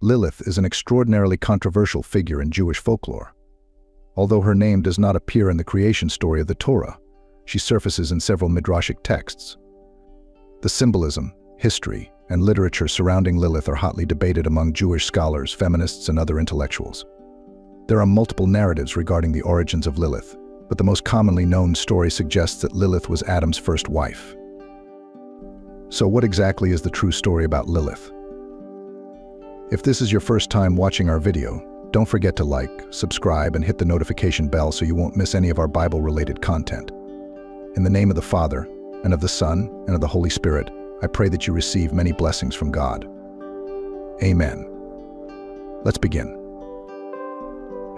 Lilith is an extraordinarily controversial figure in Jewish folklore. Although her name does not appear in the creation story of the Torah, she surfaces in several midrashic texts. The symbolism, history, and literature surrounding Lilith are hotly debated among Jewish scholars, feminists, and other intellectuals. There are multiple narratives regarding the origins of Lilith, but the most commonly known story suggests that Lilith was Adam's first wife. So what exactly is the true story about Lilith? If this is your first time watching our video, don't forget to like, subscribe, and hit the notification bell so you won't miss any of our Bible-related content. In the name of the Father, and of the Son, and of the Holy Spirit, I pray that you receive many blessings from God. Amen. Let's begin.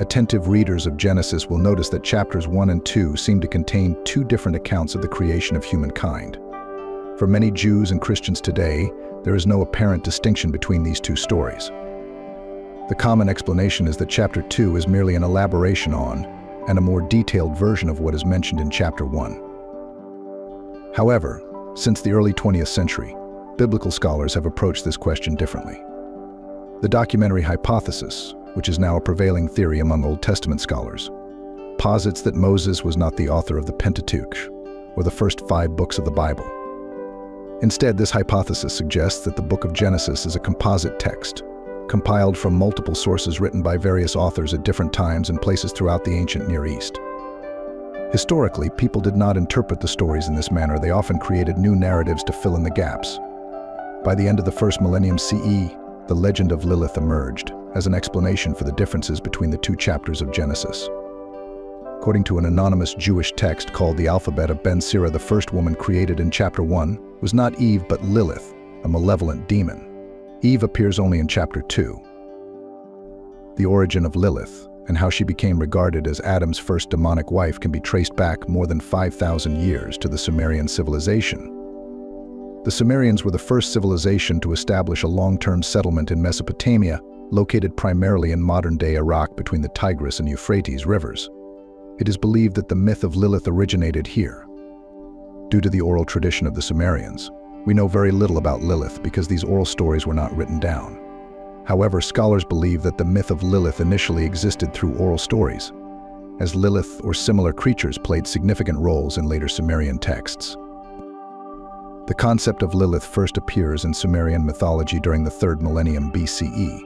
Attentive readers of Genesis will notice that chapters 1 and 2 seem to contain two different accounts of the creation of humankind. For many Jews and Christians today, there is no apparent distinction between these two stories. The common explanation is that chapter 2 is merely an elaboration on and a more detailed version of what is mentioned in chapter 1. However, since the early 20th century, biblical scholars have approached this question differently. The documentary hypothesis, which is now a prevailing theory among Old Testament scholars, posits that Moses was not the author of the Pentateuch, or the first 5 books of the Bible. Instead, this hypothesis suggests that the book of Genesis is a composite text, compiled from multiple sources written by various authors at different times and places throughout the ancient Near East. Historically, people did not interpret the stories in this manner. They often created new narratives to fill in the gaps. By the end of the first millennium CE, the legend of Lilith emerged as an explanation for the differences between the two chapters of Genesis. According to an anonymous Jewish text called the Alphabet of Ben Sira, the first woman created in chapter 1 was not Eve but Lilith, a malevolent demon. Eve appears only in chapter 2. The origin of Lilith and how she became regarded as Adam's first demonic wife can be traced back more than 5,000 years to the Sumerian civilization. The Sumerians were the first civilization to establish a long-term settlement in Mesopotamia, located primarily in modern-day Iraq between the Tigris and Euphrates rivers. It is believed that the myth of Lilith originated here. Due to the oral tradition of the Sumerians, we know very little about Lilith because these oral stories were not written down. However, scholars believe that the myth of Lilith initially existed through oral stories, as Lilith or similar creatures played significant roles in later Sumerian texts. The concept of Lilith first appears in Sumerian mythology during the 3rd millennium BCE,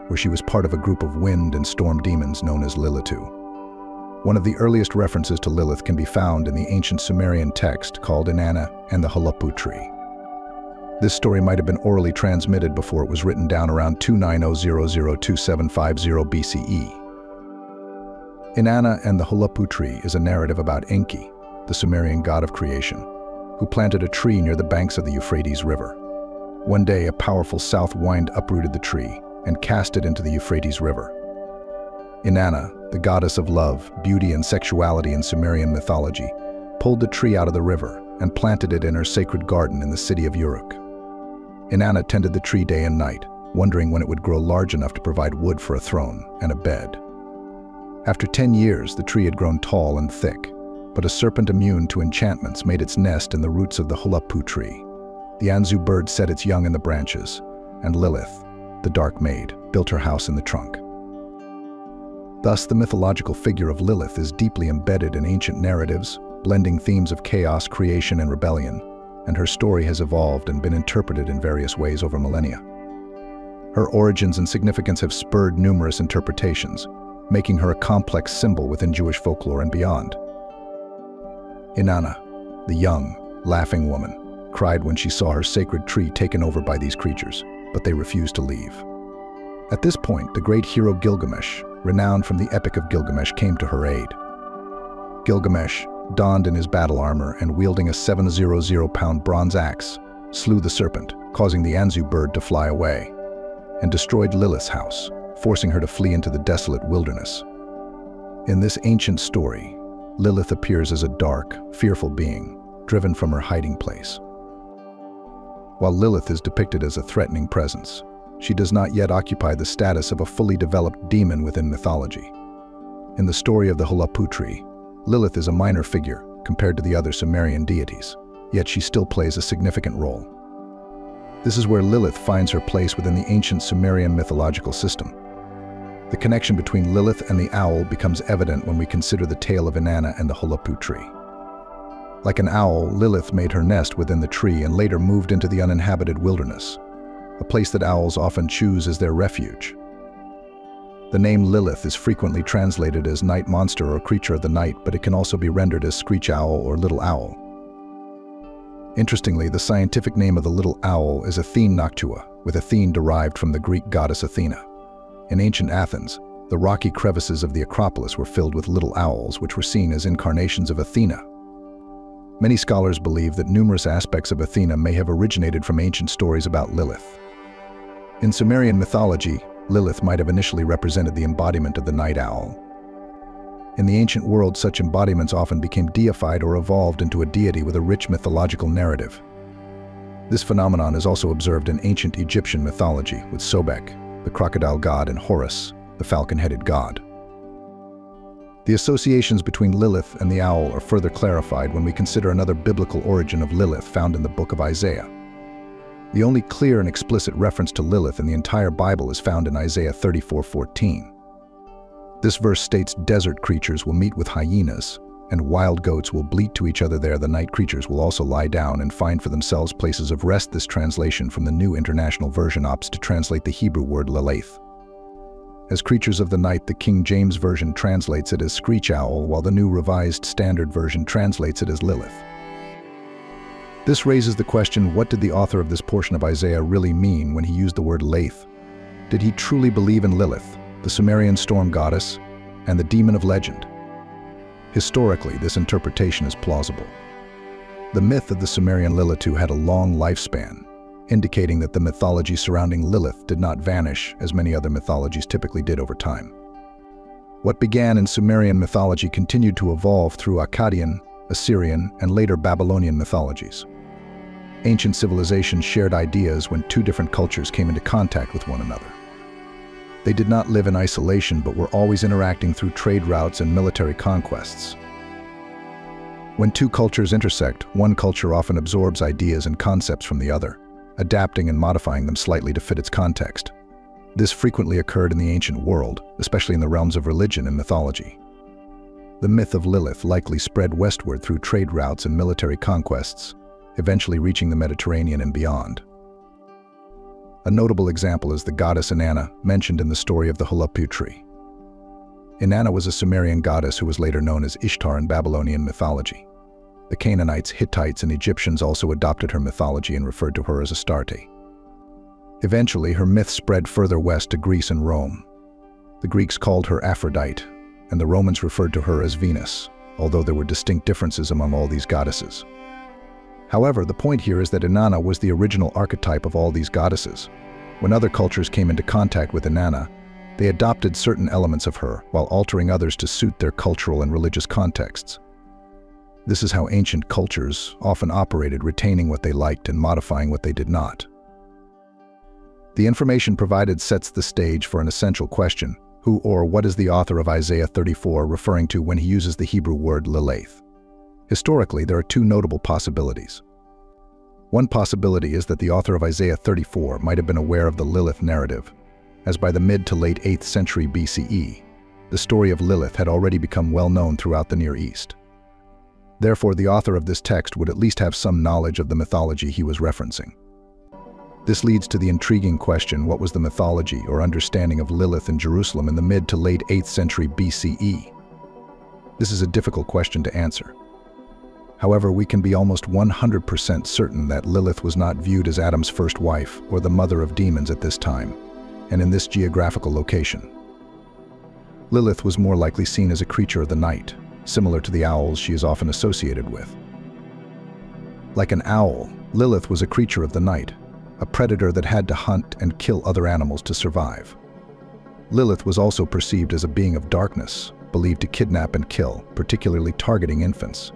where she was part of a group of wind and storm demons known as Lilith. One of the earliest references to Lilith can be found in the ancient Sumerian text called Inana and the Hulapu tree. This story might have been orally transmitted before it was written down around 29002750 BCE. Inana and the Hulapu tree is a narrative about Enki, the Sumerian god of creation, who planted a tree near the banks of the Euphrates River. One day, a powerful south wind uprooted the tree and cast it into the Euphrates River. Inana, the goddess of love, beauty, and sexuality in Sumerian mythology, pulled the tree out of the river and planted it in her sacred garden in the city of Uruk. Inanna tended the tree day and night, wondering when it would grow large enough to provide wood for a throne and a bed. After 10 years, the tree had grown tall and thick, but a serpent immune to enchantments made its nest in the roots of the Hulapu tree. The Anzu bird set its young in the branches, and Lilith, the dark maid, built her house in the trunk. Thus, the mythological figure of Lilith is deeply embedded in ancient narratives, blending themes of chaos, creation, and rebellion, and her story has evolved and been interpreted in various ways over millennia. Her origins and significance have spurred numerous interpretations, making her a complex symbol within Jewish folklore and beyond. Inanna, the young, laughing woman, cried when she saw her sacred tree taken over by these creatures, but they refused to leave. At this point, the great hero Gilgamesh, renowned from the Epic of Gilgamesh, came to her aid. Gilgamesh, donned in his battle armor and wielding a 700-pound bronze axe, slew the serpent, causing the Anzu bird to fly away, and destroyed Lilith's house, forcing her to flee into the desolate wilderness. In this ancient story, Lilith appears as a dark, fearful being, driven from her hiding place. While Lilith is depicted as a threatening presence, she does not yet occupy the status of a fully developed demon within mythology. In the story of the Hulapu tree, Lilith is a minor figure compared to the other Sumerian deities, yet she still plays a significant role. This is where Lilith finds her place within the ancient Sumerian mythological system. The connection between Lilith and the owl becomes evident when we consider the tale of Inana and the Hulapu tree. Like an owl, Lilith made her nest within the tree and later moved into the uninhabited wilderness, a place that owls often choose as their refuge. The name Lilith is frequently translated as night monster or creature of the night, but it can also be rendered as screech owl or little owl. Interestingly, the scientific name of the little owl is Athene noctua, with Athene derived from the Greek goddess Athena. In ancient Athens, the rocky crevices of the Acropolis were filled with little owls, which were seen as incarnations of Athena. Many scholars believe that numerous aspects of Athena may have originated from ancient stories about Lilith. In Sumerian mythology, Lilith might have initially represented the embodiment of the night owl. In the ancient world, such embodiments often became deified or evolved into a deity with a rich mythological narrative. This phenomenon is also observed in ancient Egyptian mythology, with Sobek, the crocodile god, and Horus, the falcon-headed god. The associations between Lilith and the owl are further clarified when we consider another biblical origin of Lilith found in the book of Isaiah. The only clear and explicit reference to Lilith in the entire Bible is found in Isaiah 34:14. This verse states desert creatures will meet with hyenas, and wild goats will bleat to each other there. The night creatures will also lie down and find for themselves places of rest. This translation from the New International Version opts to translate the Hebrew word Lilith. As creatures of the night, the King James Version translates it as screech owl, while the New Revised Standard Version translates it as Lilith. This raises the question, what did the author of this portion of Isaiah really mean when he used the word Lilith? Did he truly believe in Lilith, the Sumerian storm goddess, and the demon of legend? Historically, this interpretation is plausible. The myth of the Sumerian Lilith had a long lifespan, indicating that the mythology surrounding Lilith did not vanish as many other mythologies typically did over time. What began in Sumerian mythology continued to evolve through Akkadian, Assyrian, and later Babylonian mythologies. Ancient civilizations shared ideas when two different cultures came into contact with one another. They did not live in isolation, but were always interacting through trade routes and military conquests. When two cultures intersect, one culture often absorbs ideas and concepts from the other, adapting and modifying them slightly to fit its context. This frequently occurred in the ancient world, especially in the realms of religion and mythology. The myth of Lilith likely spread westward through trade routes and military conquests, eventually reaching the Mediterranean and beyond. A notable example is the goddess Inana, mentioned in the story of the Hulapu tree. Inana was a Sumerian goddess who was later known as Ishtar in Babylonian mythology. The Canaanites, Hittites, and Egyptians also adopted her mythology and referred to her as Astarte. Eventually, her myth spread further west to Greece and Rome. The Greeks called her Aphrodite, and the Romans referred to her as Venus, although there were distinct differences among all these goddesses. However, the point here is that Inanna was the original archetype of all these goddesses. When other cultures came into contact with Inanna, they adopted certain elements of her while altering others to suit their cultural and religious contexts. This is how ancient cultures often operated, retaining what they liked and modifying what they did not. The information provided sets the stage for an essential question: who or what is the author of Isaiah 34 referring to when he uses the Hebrew word Lilith? Historically, there are two notable possibilities. One possibility is that the author of Isaiah 34 might have been aware of the Lilith narrative, as by the mid to late 8th century BCE, the story of Lilith had already become well known throughout the Near East. Therefore, the author of this text would at least have some knowledge of the mythology he was referencing. This leads to the intriguing question: what was the mythology or understanding of Lilith in Jerusalem in the mid to late 8th century BCE? This is a difficult question to answer. However, we can be almost 100% certain that Lilith was not viewed as Adam's first wife or the mother of demons at this time, and in this geographical location. Lilith was more likely seen as a creature of the night, similar to the owls she is often associated with. Like an owl, Lilith was a creature of the night, a predator that had to hunt and kill other animals to survive. Lilith was also perceived as a being of darkness, believed to kidnap and kill, particularly targeting infants.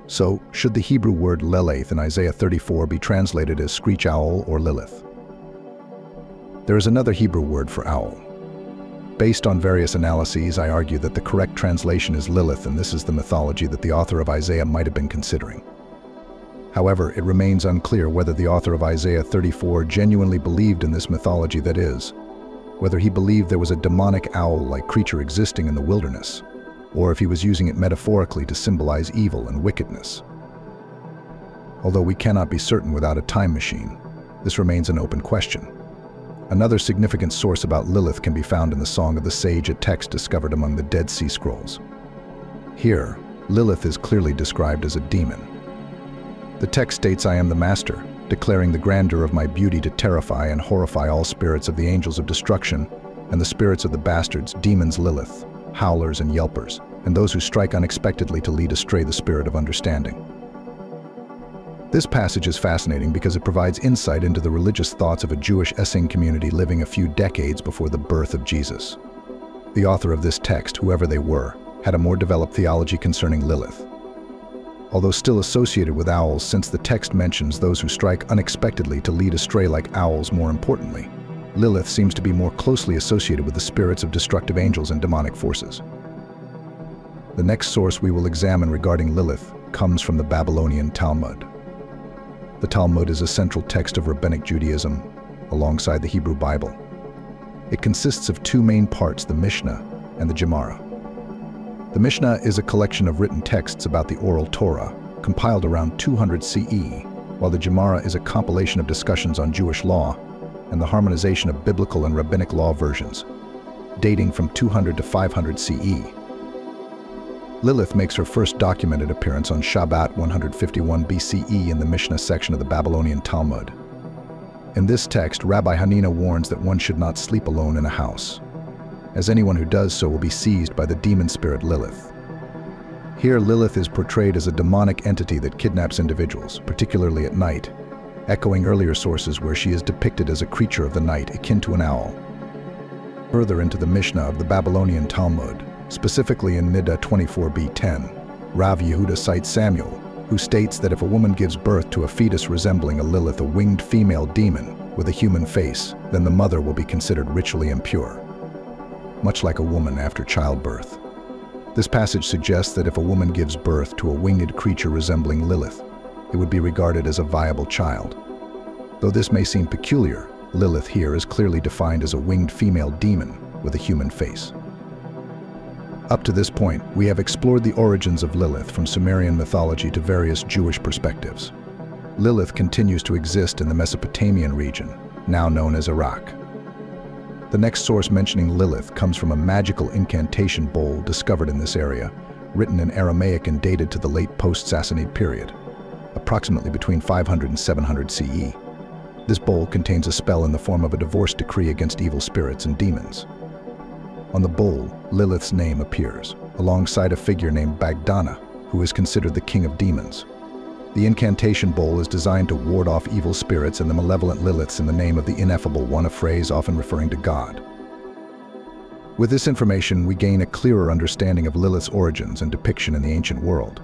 So, should the Hebrew word Lilith in Isaiah 34 be translated as screech owl or Lilith? There is another Hebrew word for owl. Based on various analyses, I argue that the correct translation is Lilith, and this is the mythology that the author of Isaiah might have been considering. However, it remains unclear whether the author of Isaiah 34 genuinely believed in this mythology, that is, whether he believed there was a demonic owl-like creature existing in the wilderness, or if he was using it metaphorically to symbolize evil and wickedness. Although we cannot be certain without a time machine, this remains an open question. Another significant source about Lilith can be found in the Song of the Sage, a text discovered among the Dead Sea Scrolls. Here, Lilith is clearly described as a demon. The text states, "I am the master, declaring the grandeur of my beauty to terrify and horrify all spirits of the angels of destruction, and the spirits of the bastards, demons Lilith, howlers and yelpers, and those who strike unexpectedly to lead astray the spirit of understanding." This passage is fascinating because it provides insight into the religious thoughts of a Jewish Essene community living a few decades before the birth of Jesus. The author of this text, whoever they were, had a more developed theology concerning Lilith. Although still associated with owls, since the text mentions those who strike unexpectedly to lead astray like owls more importantly, Lilith seems to be more closely associated with the spirits of destructive angels and demonic forces. The next source we will examine regarding Lilith comes from the Babylonian Talmud. The Talmud is a central text of Rabbinic Judaism, alongside the Hebrew Bible. It consists of two main parts, the Mishnah and the Gemara. The Mishnah is a collection of written texts about the oral Torah, compiled around 200 CE, while the Gemara is a compilation of discussions on Jewish law and the harmonization of biblical and rabbinic law versions, dating from 200 to 500 CE. Lilith makes her first documented appearance on Shabbat 151 BCE in the Mishnah section of the Babylonian Talmud. In this text, Rabbi Hanina warns that one should not sleep alone in a house, as anyone who does so will be seized by the demon spirit Lilith. Here, Lilith is portrayed as a demonic entity that kidnaps individuals, particularly at night, echoing earlier sources where she is depicted as a creature of the night akin to an owl. Further into the Mishnah of the Babylonian Talmud, specifically in Niddah 24b10, Rav Yehuda cites Samuel, who states that if a woman gives birth to a fetus resembling a Lilith, a winged female demon with a human face, then the mother will be considered ritually impure, much like a woman after childbirth. This passage suggests that if a woman gives birth to a winged creature resembling Lilith, it would be regarded as a viable child. Though this may seem peculiar, Lilith here is clearly defined as a winged female demon with a human face. Up to this point, we have explored the origins of Lilith from Sumerian mythology to various Jewish perspectives. Lilith continues to exist in the Mesopotamian region, now known as Iraq. The next source mentioning Lilith comes from a magical incantation bowl discovered in this area, written in Aramaic and dated to the late post-Sassanid period, approximately between 500 and 700 CE. This bowl contains a spell in the form of a divorce decree against evil spirits and demons. On the bowl, Lilith's name appears, alongside a figure named Bagdana, who is considered the king of demons. The incantation bowl is designed to ward off evil spirits and the malevolent Liliths in the name of the Ineffable One, a phrase often referring to God. With this information, we gain a clearer understanding of Lilith's origins and depiction in the ancient world.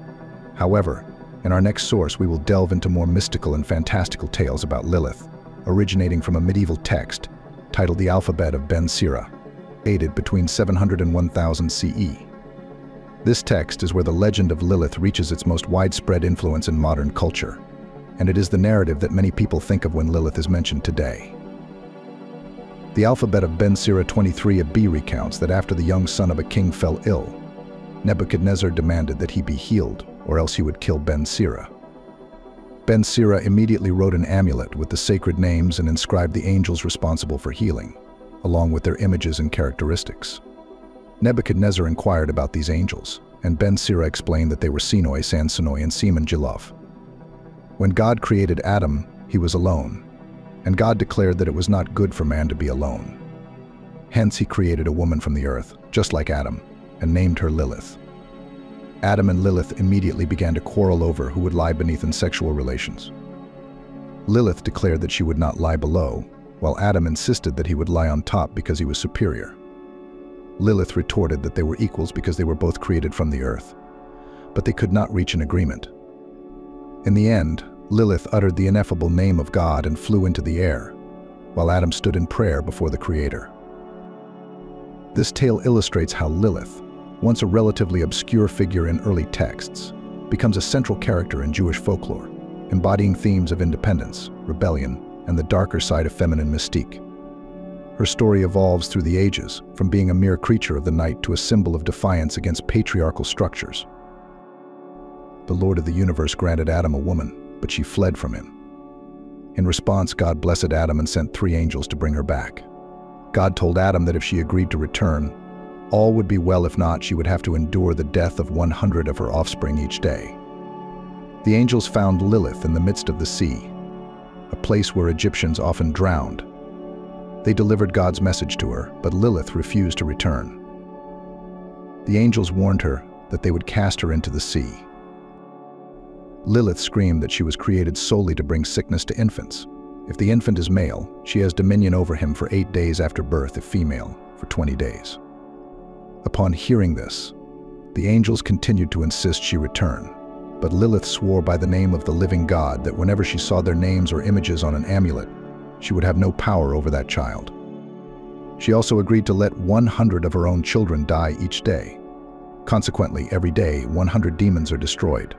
However, in our next source, we will delve into more mystical and fantastical tales about Lilith, originating from a medieval text titled the Alphabet of Ben Sira, dated between 700 and 1000 CE. This text is where the legend of Lilith reaches its most widespread influence in modern culture, and it is the narrative that many people think of when Lilith is mentioned today. The Alphabet of Ben Sira 23b recounts that after the young son of a king fell ill, Nebuchadnezzar demanded that he be healed, or else he would kill Ben Sira. Ben Sira immediately wrote an amulet with the sacred names and inscribed the angels responsible for healing, along with their images and characteristics. Nebuchadnezzar inquired about these angels, and Ben Sira explained that they were Sinoi, Sansonoi, and Semen Jilov. When God created Adam, he was alone, and God declared that it was not good for man to be alone. Hence he created a woman from the earth, just like Adam, and named her Lilith. Adam and Lilith immediately began to quarrel over who would lie beneath in sexual relations. Lilith declared that she would not lie below, while Adam insisted that he would lie on top because he was superior. Lilith retorted that they were equals because they were both created from the earth, but they could not reach an agreement. In the end, Lilith uttered the ineffable name of God and flew into the air, while Adam stood in prayer before the Creator. This tale illustrates how Lilith, once a relatively obscure figure in early texts, becomes a central character in Jewish folklore. embodying themes of independence, rebellion, and the darker side of feminine mystique. Her story evolves through the ages, from being a mere creature of the night to a symbol of defiance against patriarchal structures. The Lord of the universe granted Adam a woman, but she fled from him. In response, God blessed Adam and sent 3 angels to bring her back. God told Adam that if she agreed to return, all would be well. If not, she would have to endure the death of 100 of her offspring each day. The angels found Lilith in the midst of the sea, a place where Egyptians often drowned. They delivered God's message to her, but Lilith refused to return. The angels warned her that they would cast her into the sea. Lilith screamed that she was created solely to bring sickness to infants. If the infant is male, she has dominion over him for 8 days after birth; if female, for 20 days. Upon hearing this, the angels continued to insist she return, but Lilith swore by the name of the living God that whenever she saw their names or images on an amulet, she would have no power over that child. She also agreed to let 100 of her own children die each day. Consequently, every day, 100 demons are destroyed.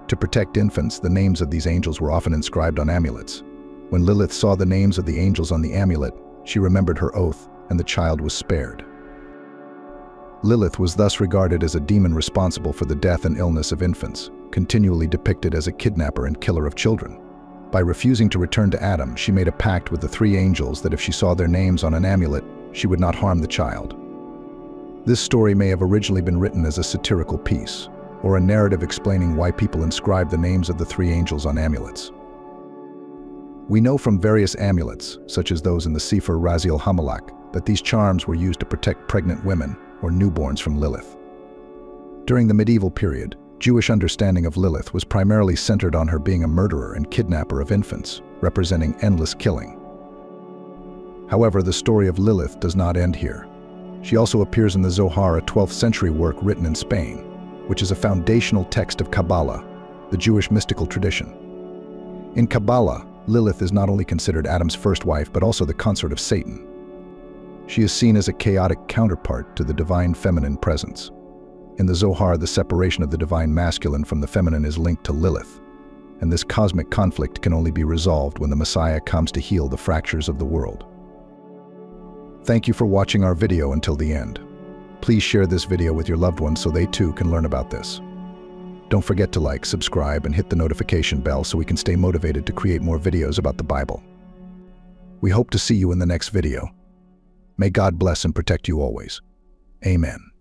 To protect infants, the names of these angels were often inscribed on amulets. When Lilith saw the names of the angels on the amulet, she remembered her oath, and the child was spared. Lilith was thus regarded as a demon responsible for the death and illness of infants, continually depicted as a kidnapper and killer of children. By refusing to return to Adam, she made a pact with the 3 angels that if she saw their names on an amulet, she would not harm the child. This story may have originally been written as a satirical piece, or a narrative explaining why people inscribe the names of the 3 angels on amulets. We know from various amulets, such as those in the Sefer Raziel Hamalak, that these charms were used to protect pregnant women or newborns from Lilith. During the medieval period, Jewish understanding of Lilith was primarily centered on her being a murderer and kidnapper of infants, representing endless killing. However, the story of Lilith does not end here. She also appears in the Zohar, a 12th century work written in Spain, which is a foundational text of Kabbalah, the Jewish mystical tradition. In Kabbalah, Lilith is not only considered Adam's first wife, but also the consort of Satan. She is seen as a chaotic counterpart to the divine feminine presence. In the Zohar, the separation of the divine masculine from the feminine is linked to Lilith, and this cosmic conflict can only be resolved when the Messiah comes to heal the fractures of the world. Thank you for watching our video until the end. Please share this video with your loved ones so they too can learn about this. Don't forget to like, subscribe, and hit the notification bell so we can stay motivated to create more videos about the Bible. We hope to see you in the next video. May God bless and protect you always. Amen.